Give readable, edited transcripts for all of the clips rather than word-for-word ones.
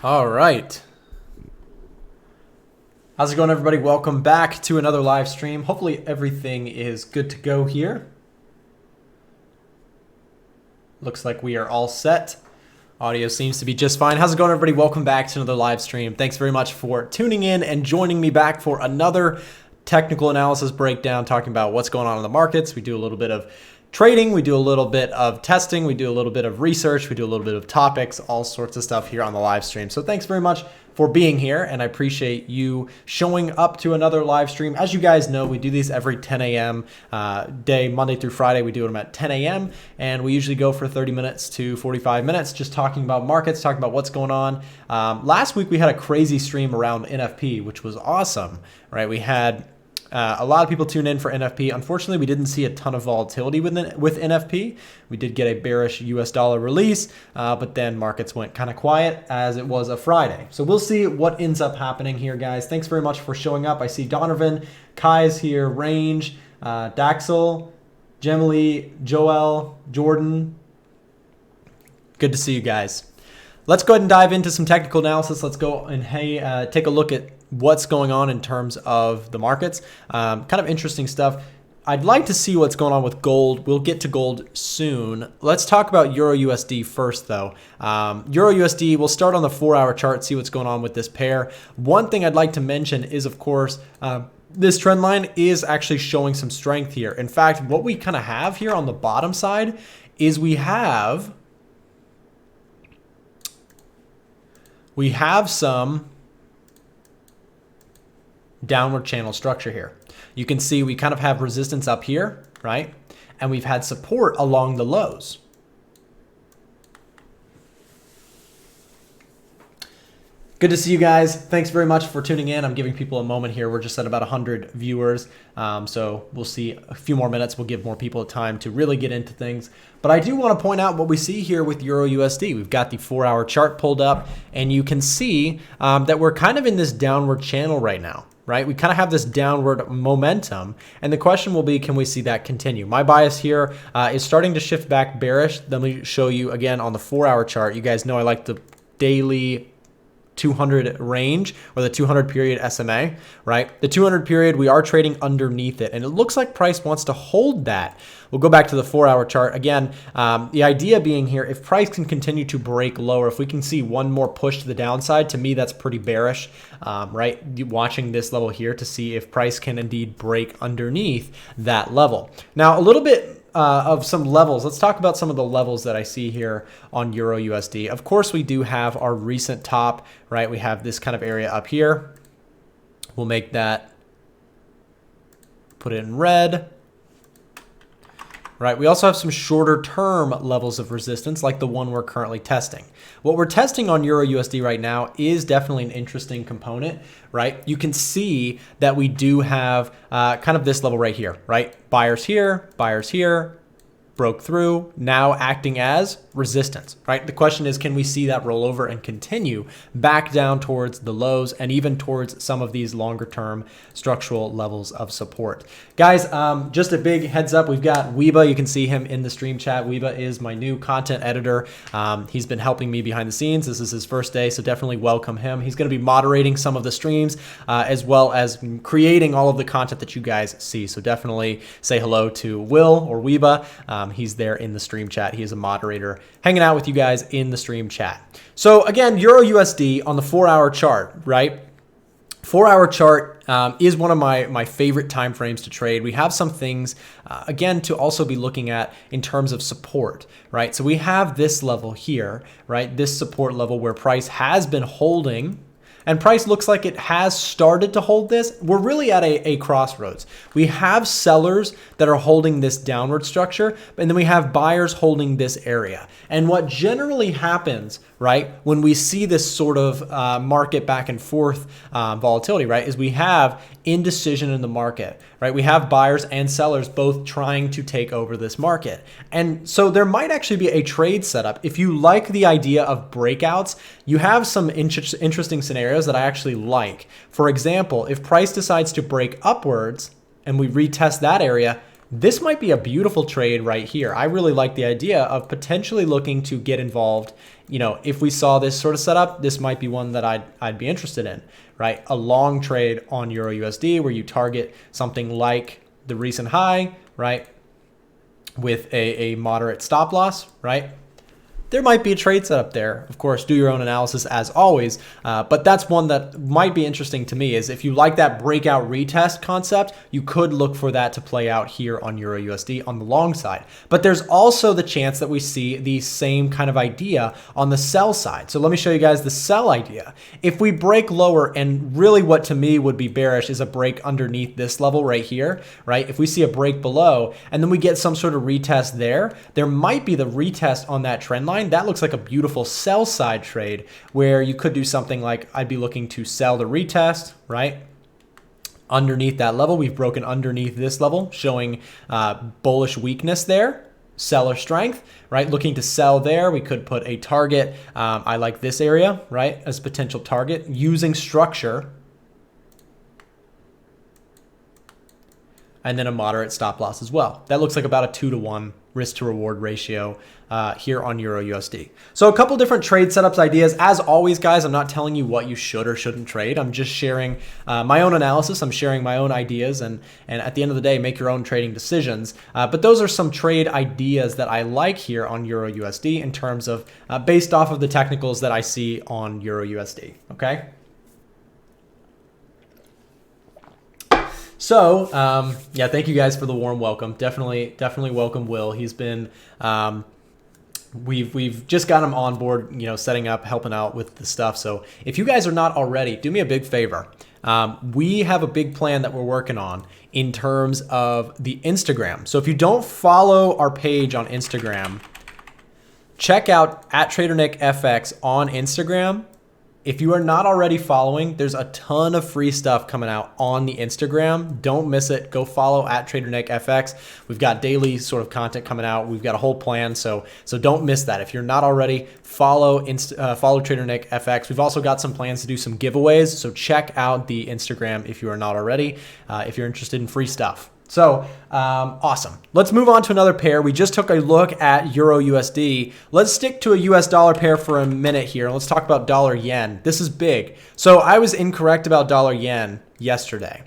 All right. How's it going, everybody? Welcome back to another live stream. Hopefully everything is good to go here. Looks like we are all set. Audio seems to be just fine. How's it going, everybody? Welcome back to another live stream. Thanks very much for tuning in and joining me back for another technical analysis breakdown, talking about what's going on in the markets. We do a little bit of trading, we do a little bit of testing, we do a little bit of research, we do a little bit of topics, all sorts of stuff here on the live stream. So thanks very much for being here, and I appreciate you showing up to another live stream. As you guys know, we do these every 10 a.m. Day, Monday through Friday. We do them at 10 a.m. and we usually go for 30 minutes to 45 minutes just talking about markets, talking about what's going on. Last week we had a crazy stream around NFP, which was awesome, right? We had a lot of people tune in for NFP. Unfortunately, we didn't see a ton of volatility with NFP. We did get a bearish US dollar release, but then markets went kind of quiet as it was a Friday. So we'll see what ends up happening here, guys. Thanks very much for showing up. I see Donovan, Kai is here, Range, Daxel, Gemily, Joel, Jordan. Good to see you guys. Let's go ahead and dive into some technical analysis. Let's go and take a look at what's going on in terms of the markets. Kind of interesting stuff. I'd like to see what's going on with gold. We'll get to gold soon. Let's talk about Euro USD first, though. Euro USD, we'll start on the 4-hour chart, see what's going on with this pair. One thing I'd like to mention is, of course, this trend line is actually showing some strength here. In fact, what we kind of have here on the bottom side is we have some downward channel structure here. You can see we kind of have resistance up here, right? And we've had support along the lows. Good to see you guys. Thanks very much for tuning in. I'm giving people a moment here. We're just at about 100 viewers. So we'll see a few more minutes. We'll give more people time to really get into things. But I do want to point out what we see here with Euro USD. We've got the 4-hour chart pulled up, and you can see that we're kind of in this downward channel right now, right? We kind of have this downward momentum. And the question will be, can we see that continue? My bias here is starting to shift back bearish. Let me show you again on the 4-hour chart. You guys know I like the daily 200 range, or the 200 period SMA, right? The 200 period, we are trading underneath it, and it looks like price wants to hold that. We'll go back to the 4-hour chart again. The idea being here, if price can continue to break lower, if we can see one more push to the downside, to me that's pretty bearish, right? Watching this level here to see if price can indeed break underneath that level. Now, a little bit of some levels. Let's talk about some of the levels that I see here on Euro USD. Of course, we do have our recent top, right? We have this kind of area up here. We'll make that, put it in red, right? We also have some shorter term levels of resistance, like the one we're currently testing. What we're testing on Euro USD right now is definitely an interesting component, right? You can see that we do have kind of this level right here, right? Buyers here, broke through, now acting as resistance, right? The question is, can we see that roll over and continue back down towards the lows and even towards some of these longer term structural levels of support? Guys, just a big heads up, we've got Weeba. You can see him in the stream chat. Weeba is my new content editor. He's been helping me behind the scenes. This is his first day, so definitely welcome him. He's going to be moderating some of the streams as well as creating all of the content that you guys see. So definitely say hello to Will or Weeba. He's there in the stream chat. He is a moderator hanging out with you guys in the stream chat. So again, Euro USD on the 4-hour chart, right? 4-hour chart is one of my favorite time frames to trade. We have some things, again, to also be looking at in terms of support, right? So we have this level here, right? This support level where price has been holding, and price looks like it has started to hold this. We're really at a crossroads. We have sellers that are holding this downward structure, and then we have buyers holding this area. And what generally happens, right, when we see this sort of market back and forth volatility, right, is we have indecision in the market, right? We have buyers and sellers both trying to take over this market. And so there might actually be a trade setup. If you like the idea of breakouts, you have some interesting scenarios that I actually like. For example, if price decides to break upwards and we retest that area, this might be a beautiful trade right here. I really like the idea of potentially looking to get involved. You know, if we saw this sort of setup, this might be one that I'd be interested in, right? A long trade on Euro USD where you target something like the recent high, right? With a moderate stop loss, right? There might be a trade setup there. Of course, do your own analysis as always, but that's one that might be interesting to me is if you like that breakout retest concept, you could look for that to play out here on Euro USD on the long side. But there's also the chance that we see the same kind of idea on the sell side. So let me show you guys the sell idea. If we break lower, and really what to me would be bearish is a break underneath this level right here, right? If we see a break below and then we get some sort of retest there, there might be the retest on that trend line. That looks like a beautiful sell side trade where you could do something like I'd be looking to sell the retest, right? Underneath that level, we've broken underneath this level, showing bullish weakness there, seller strength, right? Looking to sell there, we could put a target. I like this area, right? As potential target using structure. And then a moderate stop loss as well. That looks like about a 2-to-1 risk to reward ratio here on Euro USD. So a couple different trade setups ideas. As always, guys, I'm not telling you what you should or shouldn't trade. I'm just sharing my own analysis. I'm sharing my own ideas, and at the end of the day, make your own trading decisions. But those are some trade ideas that I like here on Euro USD in terms of based off of the technicals that I see on Euro USD. Okay. So, yeah, thank you guys for the warm welcome. Definitely welcome Will. He's been, we've just got him on board, you know, setting up, helping out with the stuff. So if you guys are not already, do me a big favor. We have a big plan that we're working on in terms of the Instagram. So if you don't follow our page on Instagram, check out @TraderNickFX on Instagram. If you are not already following, there's a ton of free stuff coming out on the Instagram. Don't miss it. Go follow @TraderNickFX. We've got daily sort of content coming out. We've got a whole plan, so don't miss that. If you're not already, follow TraderNickFX. We've also got some plans to do some giveaways, so check out the Instagram if you are not already, if you're interested in free stuff. So awesome. Let's move on to another pair. We just took a look at Euro USD. Let's stick to a US dollar pair for a minute here. Let's talk about dollar yen. This is big. So I was incorrect about dollar yen yesterday,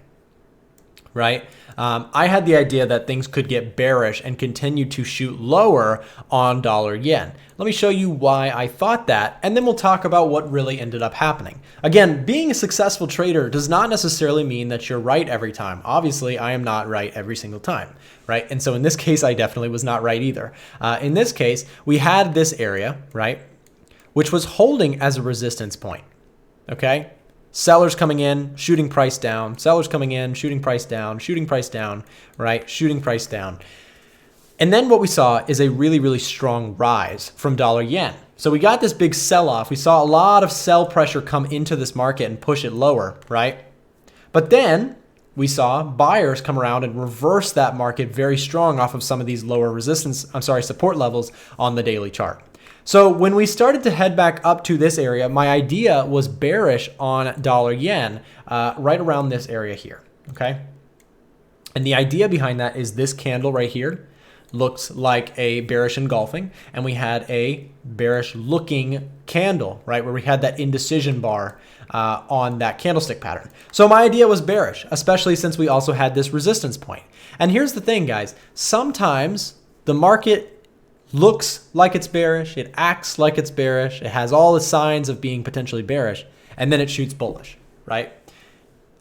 right? I had the idea that things could get bearish and continue to shoot lower on dollar yen. Let me show you why I thought that, and then we'll talk about what really ended up happening. Again, being a successful trader does not necessarily mean that you're right every time. Obviously, I am not right every single time, right? And so in this case, I definitely was not right either. In this case, we had this area, right, which was holding as a resistance point, okay? Sellers coming in, shooting price down, sellers coming in, shooting price down, shooting price down, right? Shooting price down. And then what we saw is a really, really strong rise from dollar yen. So we got this big sell-off. We saw a lot of sell pressure come into this market and push it lower, right? But then we saw buyers come around and reverse that market very strong off of some of these lower support levels on the daily chart. So when we started to head back up to this area, my idea was bearish on dollar yen right around this area here, okay? And the idea behind that is this candle right here looks like a bearish engulfing, and we had a bearish looking candle, right, where we had that indecision bar on that candlestick pattern. So my idea was bearish, especially since we also had this resistance point. And here's the thing, guys. Sometimes the market looks like it's bearish, it acts like it's bearish, it has all the signs of being potentially bearish, and then it shoots bullish, right?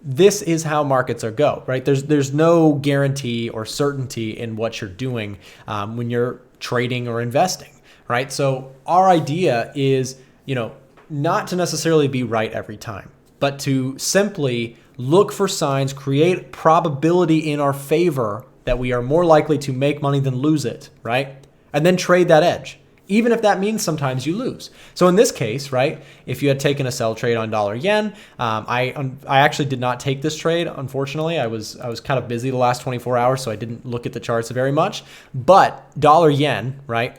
This is how markets go, right? There's no guarantee or certainty in what you're doing when you're trading or investing, right? So our idea is, you know, not to necessarily be right every time, but to simply look for signs, create probability in our favor that we are more likely to make money than lose it, right? And then trade that edge, even if that means sometimes you lose. So in this case, right, if you had taken a sell trade on dollar yen, I actually did not take this trade, unfortunately. I was kind of busy the last 24 hours, so I didn't look at the charts very much. But dollar yen, right,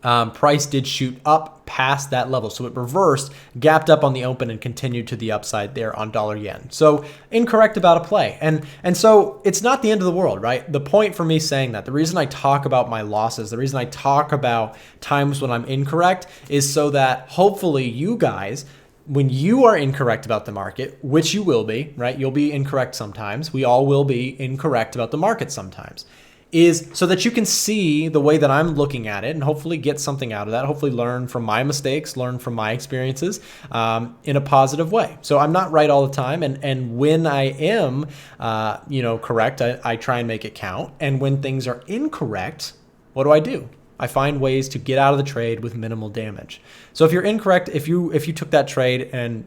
price did shoot up past that level. So it reversed, gapped up on the open and continued to the upside there on dollar yen. So incorrect about a play. And so it's not the end of the world, right? The point for me saying that, the reason I talk about my losses, the reason I talk about times when I'm incorrect is so that hopefully you guys, when you are incorrect about the market, which you will be, right? You'll be incorrect sometimes. We all will be incorrect about the market sometimes. Is so that you can see the way that I'm looking at it and hopefully get something out of that, hopefully learn from my mistakes, learn from my experiences in a positive way. So I'm not right all the time. And when I am, correct, I try and make it count. And when things are incorrect, what do? I find ways to get out of the trade with minimal damage. So if you're incorrect, if you took that trade and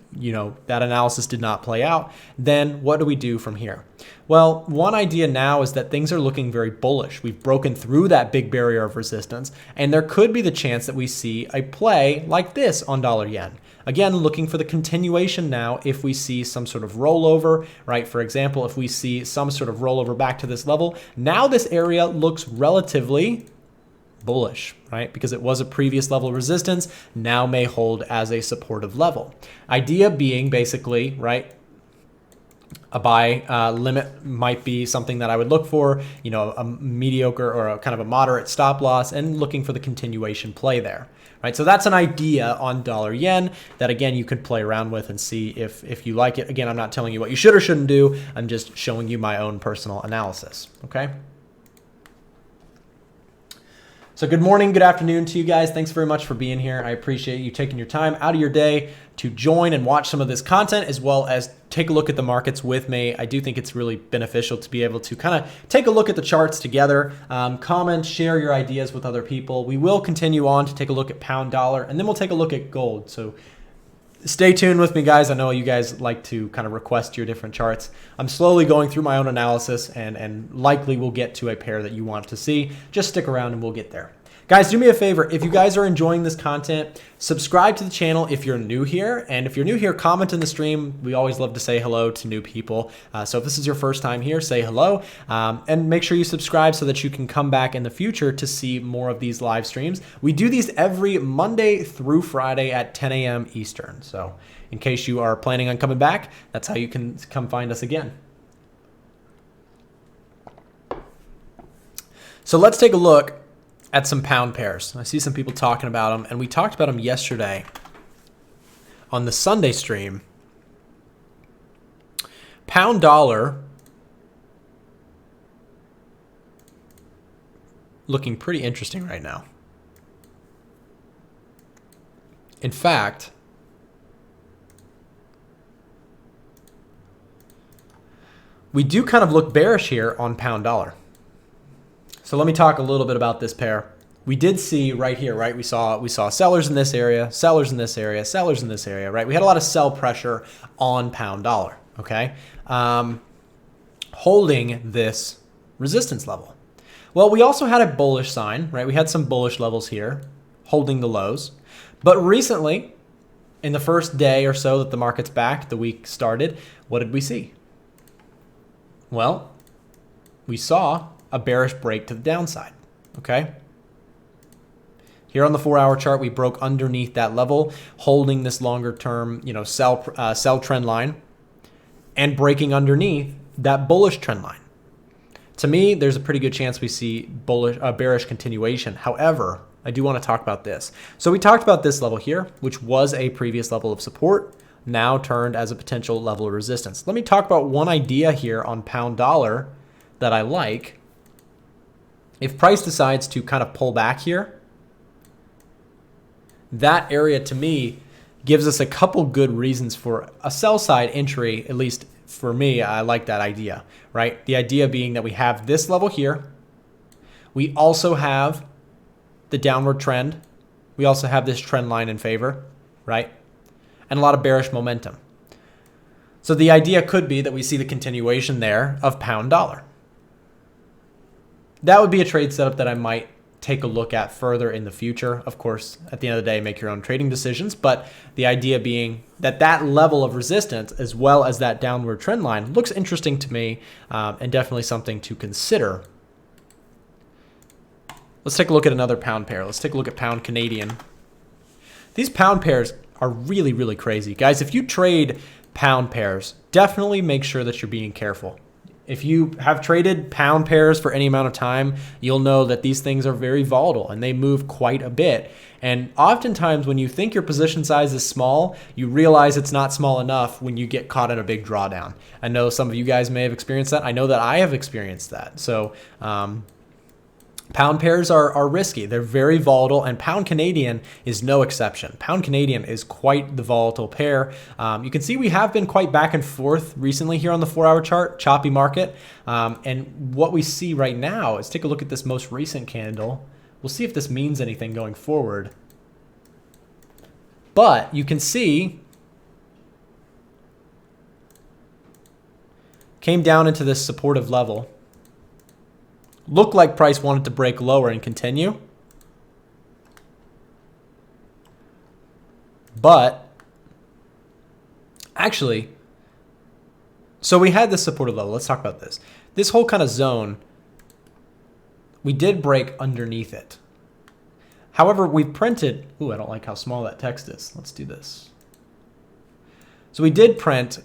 that analysis did not play out, then what do we do from here? Well, one idea now is that things are looking very bullish. We've broken through that big barrier of resistance, and there could be the chance that we see a play like this on dollar yen. Again, looking for the continuation now if we see some sort of rollover, right? For example, if we see some sort of rollover back to this level, now this area looks relatively bullish, right? Because it was a previous level of resistance, now may hold as a supportive level. Idea being basically, right, a buy limit might be something that I would look for, a mediocre or a kind of a moderate stop loss and looking for the continuation play there, right? So that's an idea on dollar yen that, again, you could play around with and see if you like it. Again, I'm not telling you what you should or shouldn't do. I'm just showing you my own personal analysis, okay? So good morning, good afternoon to you guys. Thanks very much for being here. I appreciate you taking your time out of your day to join and watch some of this content, as well as take a look at the markets with me. I do think it's really beneficial to be able to kind of take a look at the charts together, comment, share your ideas with other people. We will continue on to take a look at pound dollar, and then we'll take a look at gold. So stay tuned with me, guys. I know you guys like to kind of request your different charts. I'm slowly going through my own analysis and likely we'll get to a pair that you want to see. Just stick around and we'll get there. Guys, do me a favor. If you guys are enjoying this content, subscribe to the channel if you're new here. And if you're new here, comment in the stream. We always love to say hello to new people. So if this is your first time here, say hello. And make sure you subscribe so that you can come back in the future to see more of these live streams. We do these every Monday through Friday at 10 a.m. Eastern. So in case you are planning on coming back, that's how you can come find us again. So let's take a look at some pound pairs. I see some people talking about them, and we talked about them yesterday on the Sunday stream. Pound dollar looking pretty interesting right now. In fact, we do kind of look bearish here on pound dollar. So let me talk a little bit about this pair. We did see right here, right? We saw sellers in this area, sellers in this area, sellers in this area, right? We had a lot of sell pressure on pound dollar, okay? Holding this resistance level. Well, we also had a bullish sign, right? We had some bullish levels here, holding the lows. But recently, in the first day or so that the market's back, the week started, what did we see? Well, we saw a bearish break to the downside, okay? Here on the 4-hour chart, we broke underneath that level, holding this longer term, sell trend line and breaking underneath that bullish trend line. To me, there's a pretty good chance we see bearish continuation. However, I do want to talk about this. So we talked about this level here, which was a previous level of support, now turned as a potential level of resistance. Let me talk about one idea here on pound dollar that I like. If price decides to kind of pull back here, that area to me gives us a couple good reasons for a sell side entry. At least for me, I like that idea, right? The idea being that we have this level here. We also have the downward trend. We also have this trend line in favor, right? And a lot of bearish momentum. So the idea could be that we see the continuation there of pound dollar. That would be a trade setup that I might take a look at further in the future. Of course, at the end of the day, make your own trading decisions. But the idea being that that level of resistance, as well as that downward trend line, looks interesting to me and definitely something to consider. Let's take a look at another pound pair. Let's take a look at pound Canadian. These pound pairs are really, really crazy. Guys, if you trade pound pairs, definitely make sure that you're being careful. If you have traded pound pairs for any amount of time, you'll know that these things are very volatile and they move quite a bit. And oftentimes when you think your position size is small, you realize it's not small enough when you get caught in a big drawdown. I know some of you guys may have experienced that. I know that I have experienced that. So, pound pairs are risky. They're very volatile, and pound Canadian is no exception. Pound Canadian is quite the volatile pair. You can see we have been quite back and forth recently here on the 4-hour chart, choppy market. And what we see right now is, take a look at this most recent candle. We'll see if this means anything going forward. But you can see, came down into this supportive level. Looked like price wanted to break lower and continue. But actually, so we had this supportive level. Let's talk about this. This whole kind of zone, we did break underneath it. However, we printed, ooh, I don't like how small that text is. Let's do this. So we did print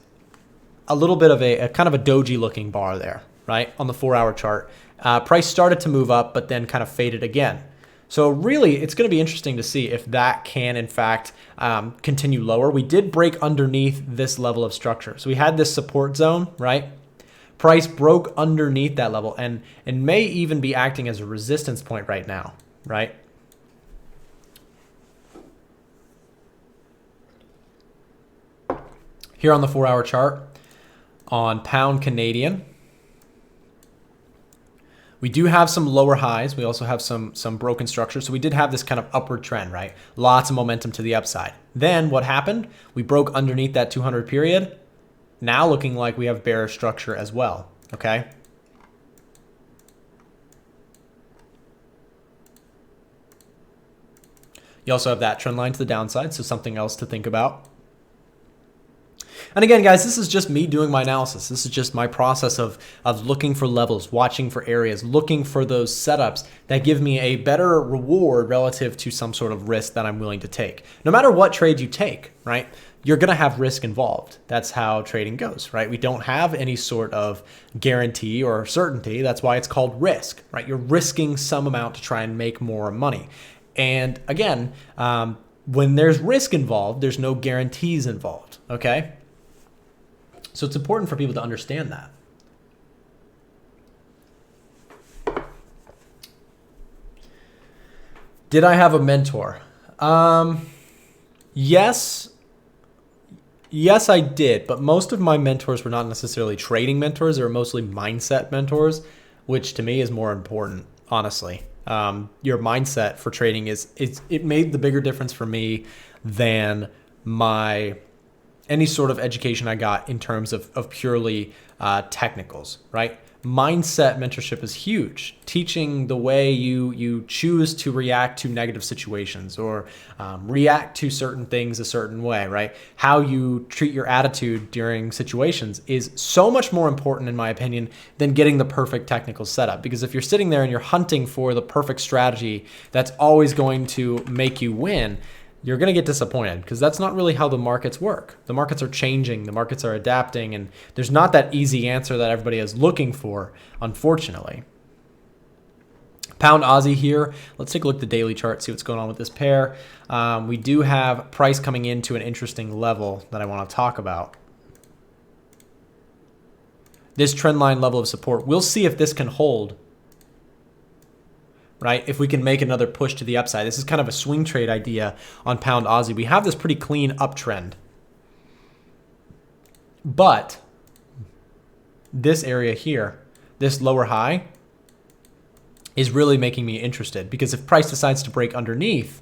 a little bit of a kind of a doji looking bar there, right, on the 4-hour chart. Price started to move up, but then kind of faded again. So really, it's going to be interesting to see if that can, in fact, continue lower. We did break underneath this level of structure. So we had this support zone, right? Price broke underneath that level and may even be acting as a resistance point right now, right? Here on the 4-hour chart, on pound Canadian, we do have some lower highs. We also have some broken structure. So we did have this kind of upward trend, right? Lots of momentum to the upside. Then what happened? We broke underneath that 200 period. Now looking like we have bearish structure as well, okay? You also have that trend line to the downside, so something else to think about. And again, guys, this is just me doing my analysis. This is just my process of looking for levels, watching for areas, looking for those setups that give me a better reward relative to some sort of risk that I'm willing to take. No matter what trade you take, right, you're going to have risk involved. That's how trading goes, right? We don't have any sort of guarantee or certainty. That's why it's called risk, right? You're risking some amount to try and make more money. And again, when there's risk involved, there's no guarantees involved, okay? So it's important for people to understand that. Did I have a mentor? Yes. Yes, I did. But most of my mentors were not necessarily trading mentors. They were mostly mindset mentors, which to me is more important, honestly. Your mindset for trading it made the bigger difference for me than any sort of education I got in terms of purely technicals, right? Mindset mentorship is huge. Teaching the way you choose to react to negative situations or react to certain things a certain way, right? How you treat your attitude during situations is so much more important, in my opinion, than getting the perfect technical setup. Because if you're sitting there and you're hunting for the perfect strategy that's always going to make you win, you're going to get disappointed, because that's not really how the markets work. The markets are changing, the markets are adapting, and there's not that easy answer that everybody is looking for, unfortunately. Pound Aussie here. Let's take a look at the daily chart, see what's going on with this pair. We do have price coming into an interesting level that I want to talk about. This trend line level of support, we'll see if this can hold, right? If we can make another push to the upside. This is kind of a swing trade idea on pound Aussie. We have this pretty clean uptrend. But this area here, this lower high, is really making me interested, because if price decides to break underneath,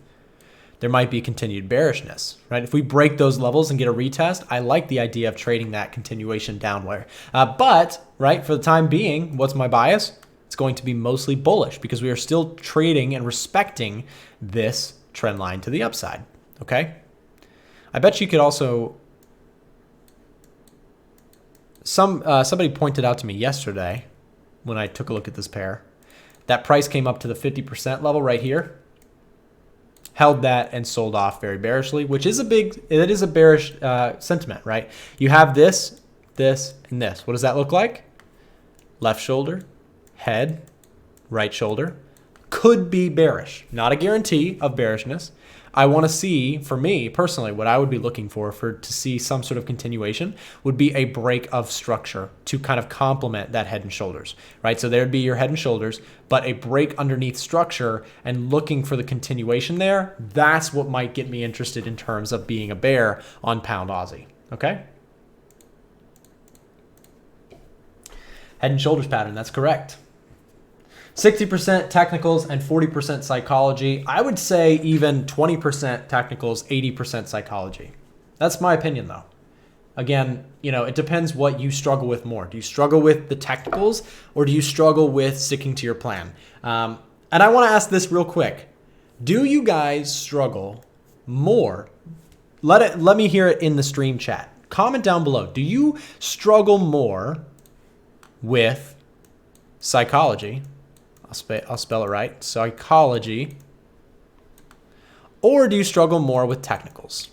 there might be continued bearishness, right? If we break those levels and get a retest, I like the idea of trading that continuation downward. But, right, for the time being, what's my bias? It's going to be mostly bullish, because we are still trading and respecting this trend line to the upside, okay? I bet you could also, somebody pointed out to me yesterday when I took a look at this pair, that price came up to the 50% level right here, held that and sold off very bearishly, which is it is a bearish sentiment, right? You have this, this, and this. What does that look like? Left shoulder, head, right shoulder. Could be bearish, not a guarantee of bearishness. I want to see, for me personally, what I would be looking for to see some sort of continuation would be a break of structure to kind of complement that head and shoulders, right? So there'd be your head and shoulders, but a break underneath structure and looking for the continuation there, that's what might get me interested in terms of being a bear on pound Aussie, okay? Head and shoulders pattern, that's correct. 60% technicals and 40% psychology. I would say even 20% technicals, 80% psychology. That's my opinion though. Again, you know, it depends what you struggle with more. Do you struggle with the technicals or do you struggle with sticking to your plan? And I want to ask this real quick. Do you guys struggle more? Let me hear it in the stream chat. Comment down below. Do you struggle more with psychology? I'll spell it right. Psychology. Or do you struggle more with technicals?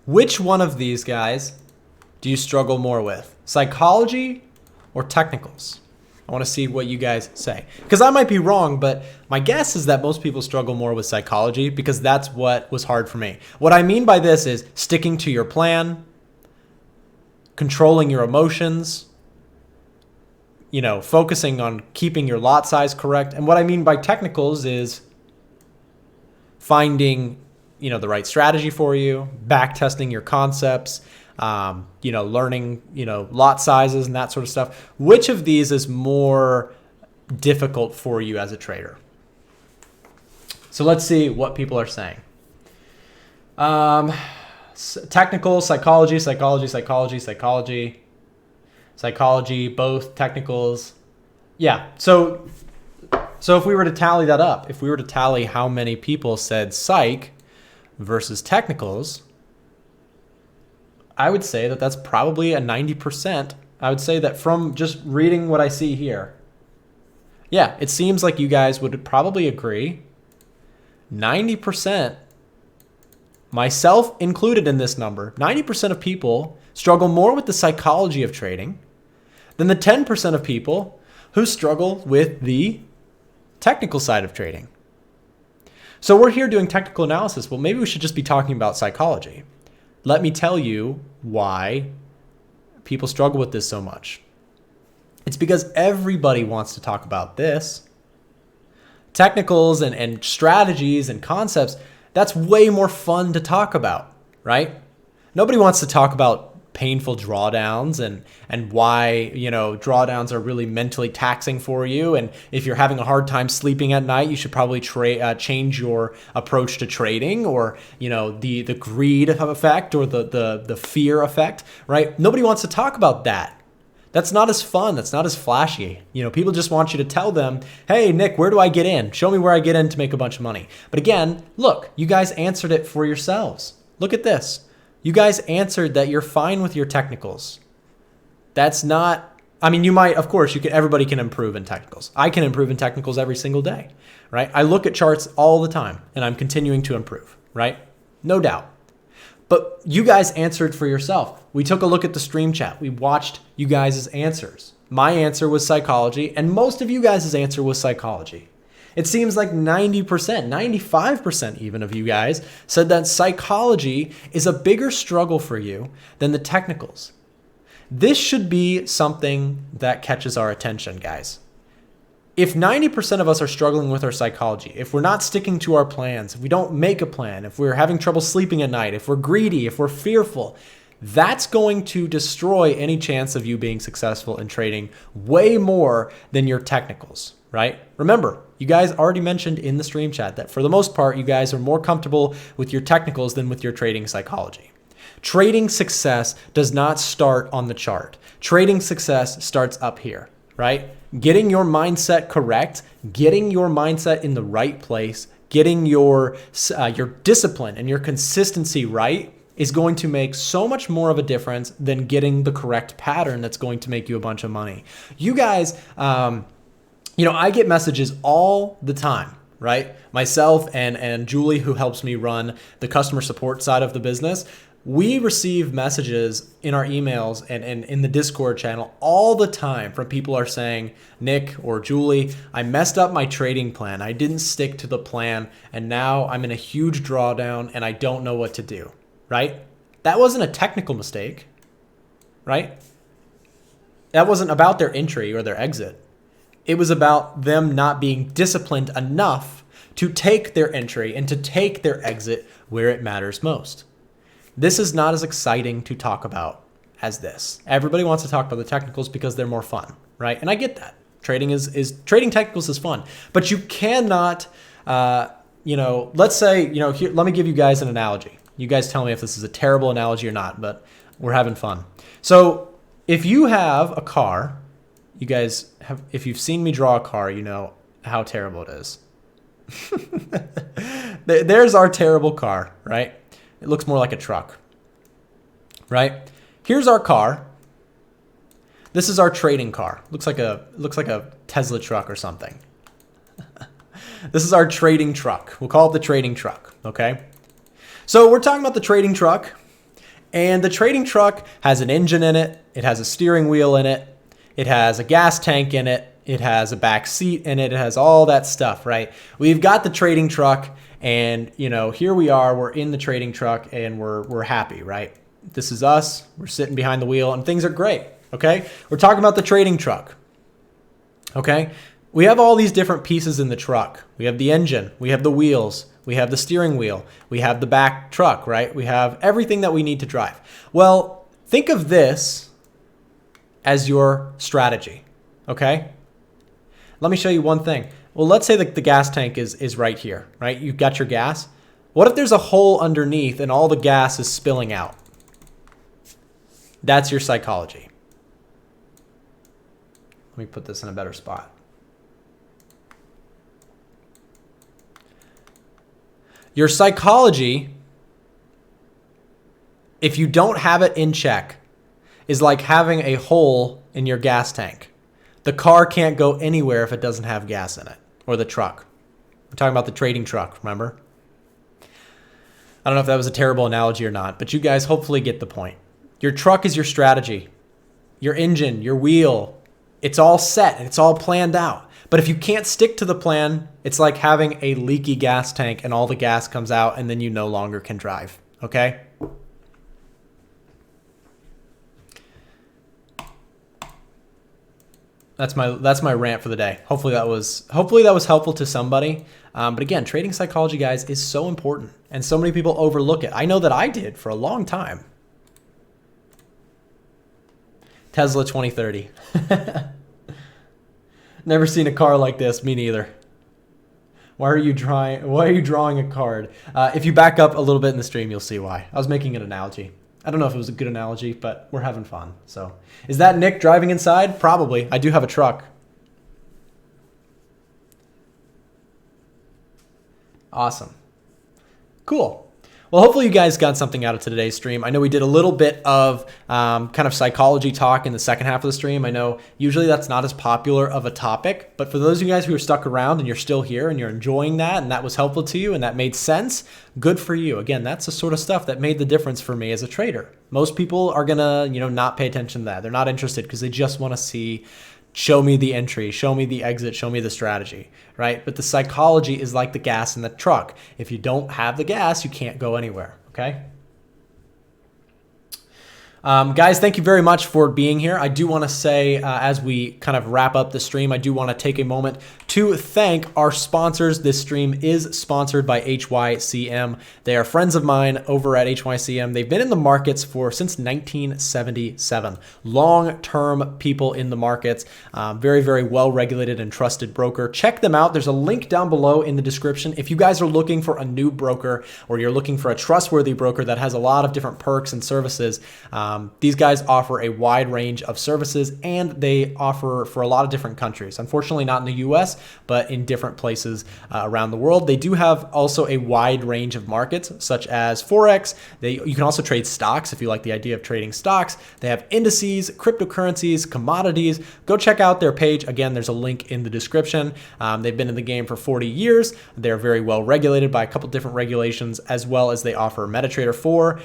Which one of these guys do you struggle more with? Psychology or technicals? I want to see what you guys say. Because I might be wrong, but my guess is that most people struggle more with psychology because that's what was hard for me. What I mean by this is sticking to your plan, controlling your emotions, you know, focusing on keeping your lot size correct. And what I mean by technicals is finding, you know, the right strategy for you, back testing your concepts, you know, learning, you know, lot sizes and that sort of stuff. Which of these is more difficult for you as a trader? So let's see what people are saying. Technical, psychology, psychology, psychology, psychology. Psychology, both technicals. Yeah, so if we were to tally that up, if we were to tally how many people said psych versus technicals, I would say that that's probably a 90%. I would say that from just reading what I see here. Yeah, it seems like you guys would probably agree. 90%, myself included in this number, 90% of people struggle more with the psychology of trading than the 10% of people who struggle with the technical side of trading. So we're here doing technical analysis. Well, maybe we should just be talking about psychology. Let me tell you why people struggle with this so much. It's because everybody wants to talk about this. Technicals and strategies and concepts, that's way more fun to talk about, right? Nobody wants to talk about painful drawdowns and why, you know, drawdowns are really mentally taxing for you. And if you're having a hard time sleeping at night, you should probably change your approach to trading, or, you know, the greed effect or the fear effect, right? Nobody wants to talk about that. That's not as fun. That's not as flashy. You know, people just want you to tell them, hey, Nick, where do I get in? Show me where I get in to make a bunch of money. But again, look, you guys answered it for yourselves. Look at this. You guys answered that you're fine with your technicals. That's not, I mean, you might, of course, everybody can improve in technicals. I can improve in technicals every single day, right? I look at charts all the time and I'm continuing to improve, right? No doubt. But you guys answered for yourself. We took a look at the stream chat. We watched you guys' answers. My answer was psychology, and most of you guys' answer was psychology. It seems like 90%, 95% even of you guys said that psychology is a bigger struggle for you than the technicals. This should be something that catches our attention, guys. If 90% of us are struggling with our psychology, if we're not sticking to our plans, if we don't make a plan, if we're having trouble sleeping at night, if we're greedy, if we're fearful, that's going to destroy any chance of you being successful in trading way more than your technicals, right? Remember, you guys already mentioned in the stream chat that for the most part, you guys are more comfortable with your technicals than with your trading psychology. Trading success does not start on the chart. Trading success starts up here, right? Getting your mindset correct, getting your mindset in the right place, getting your discipline and your consistency right, is going to make so much more of a difference than getting the correct pattern that's going to make you a bunch of money. You guys, I get messages all the time, right? Myself and Julie, who helps me run the customer support side of the business, we receive messages in our emails and in the Discord channel all the time from people are saying, Nick or Julie, I messed up my trading plan. I didn't stick to the plan, and now I'm in a huge drawdown and I don't know what to do, right? That wasn't a technical mistake, right? That wasn't about their entry or their exit. It was about them not being disciplined enough to take their entry and to take their exit where it matters most. This is not as exciting to talk about as this. Everybody wants to talk about the technicals because they're more fun, right? And I get that. Trading technicals is fun, but you cannot, let's say, here, let me give you guys an analogy. You guys tell me if this is a terrible analogy or not, but we're having fun. So if you have a car, if you've seen me draw a car, you know how terrible it is. There's our terrible car, right? It looks more like a truck, right? Here's our car. This is our trading car. Looks like a Tesla truck or something. This is our trading truck. We'll call it the trading truck, okay? So we're talking about the trading truck, and the trading truck has an engine in it. It has a steering wheel in it. It has a gas tank in it. It has a back seat in it. It has all that stuff, right? We've got the trading truck, and here we are. We're in the trading truck, and we're happy, right? This is us. We're sitting behind the wheel, and things are great. Okay, we're talking about the trading truck. Okay, we have all these different pieces in the truck. We have the engine. We have the wheels. We have the steering wheel. We have the back truck, right? We have everything that we need to drive. Well, think of this as your strategy. Okay. Let me show you one thing. Well, let's say that the gas tank is right here, right? You've got your gas. What if there's a hole underneath and all the gas is spilling out? That's your psychology. Let me put this in a better spot. Your psychology, if you don't have it in check, is like having a hole in your gas tank. The car can't go anywhere if it doesn't have gas in it, or the truck. We're talking about the trading truck, remember? I don't know if that was a terrible analogy or not, but you guys hopefully get the point. Your truck is your strategy. Your engine, your wheel, it's all set and it's all planned out. But if you can't stick to the plan, it's like having a leaky gas tank and all the gas comes out and then you no longer can drive, okay? That's my rant for the day. Hopefully that was helpful to somebody. But again, trading psychology, guys, is so important, and so many people overlook it. I know that I did for a long time. Tesla 2030. Never seen a car like this. Me neither. Why are you drawing a card? If you back up a little bit in the stream, you'll see why. I was making an analogy. I don't know if it was a good analogy, but we're having fun. So, is that Nick driving inside? Probably. I do have a truck. Awesome. Cool. Well, hopefully you guys got something out of today's stream. I know we did a little bit of kind of psychology talk in the second half of the stream. I know usually that's not as popular of a topic, but for those of you guys who are stuck around and you're still here and you're enjoying that and that was helpful to you and that made sense, good for you. Again, that's the sort of stuff that made the difference for me as a trader. Most people are gonna, not pay attention to that. They're not interested because they just want to see, show me the entry, show me the exit, show me the strategy, right? But the psychology is like the gas in the truck. If you don't have the gas, you can't go anywhere, okay? Guys, thank you very much for being here. I do want to say, as we kind of wrap up the stream, I do want to take a moment to thank our sponsors. This stream is sponsored by HYCM. They are friends of mine over at HYCM. They've been in the markets since 1977. Long-term people in the markets. Very, very well-regulated and trusted broker. Check them out. There's a link down below in the description. If you guys are looking for a new broker or you're looking for a trustworthy broker that has a lot of different perks and services, These guys offer a wide range of services, and they offer for a lot of different countries. Unfortunately, not in the US, but in different places around the world. They do have also a wide range of markets, such as Forex. You can also trade stocks if you like the idea of trading stocks. They have indices, cryptocurrencies, commodities. Go check out their page. Again, there's a link in the description. They've been in the game for 40 years. They're very well regulated by a couple different regulations, as well as they offer MetaTrader 4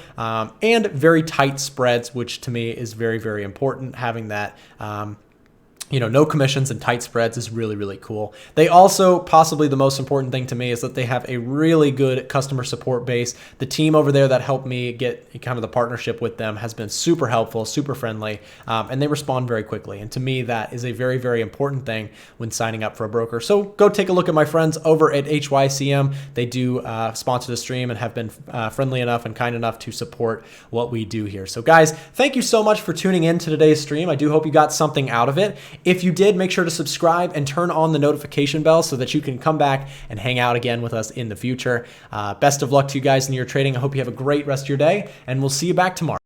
and very tight spreads, which to me is very, very important. Having that no commissions and tight spreads is really, really cool. They also, possibly the most important thing to me, is that they have a really good customer support base. The team over there that helped me get kind of the partnership with them has been super helpful, super friendly, and they respond very quickly. And to me, that is a very, very important thing when signing up for a broker. So go take a look at my friends over at HYCM. They do sponsor the stream and have been friendly enough and kind enough to support what we do here. So guys, thank you so much for tuning in to today's stream. I do hope you got something out of it. If you did, make sure to subscribe and turn on the notification bell so that you can come back and hang out again with us in the future. Best of luck to you guys in your trading. I hope you have a great rest of your day, and we'll see you back tomorrow.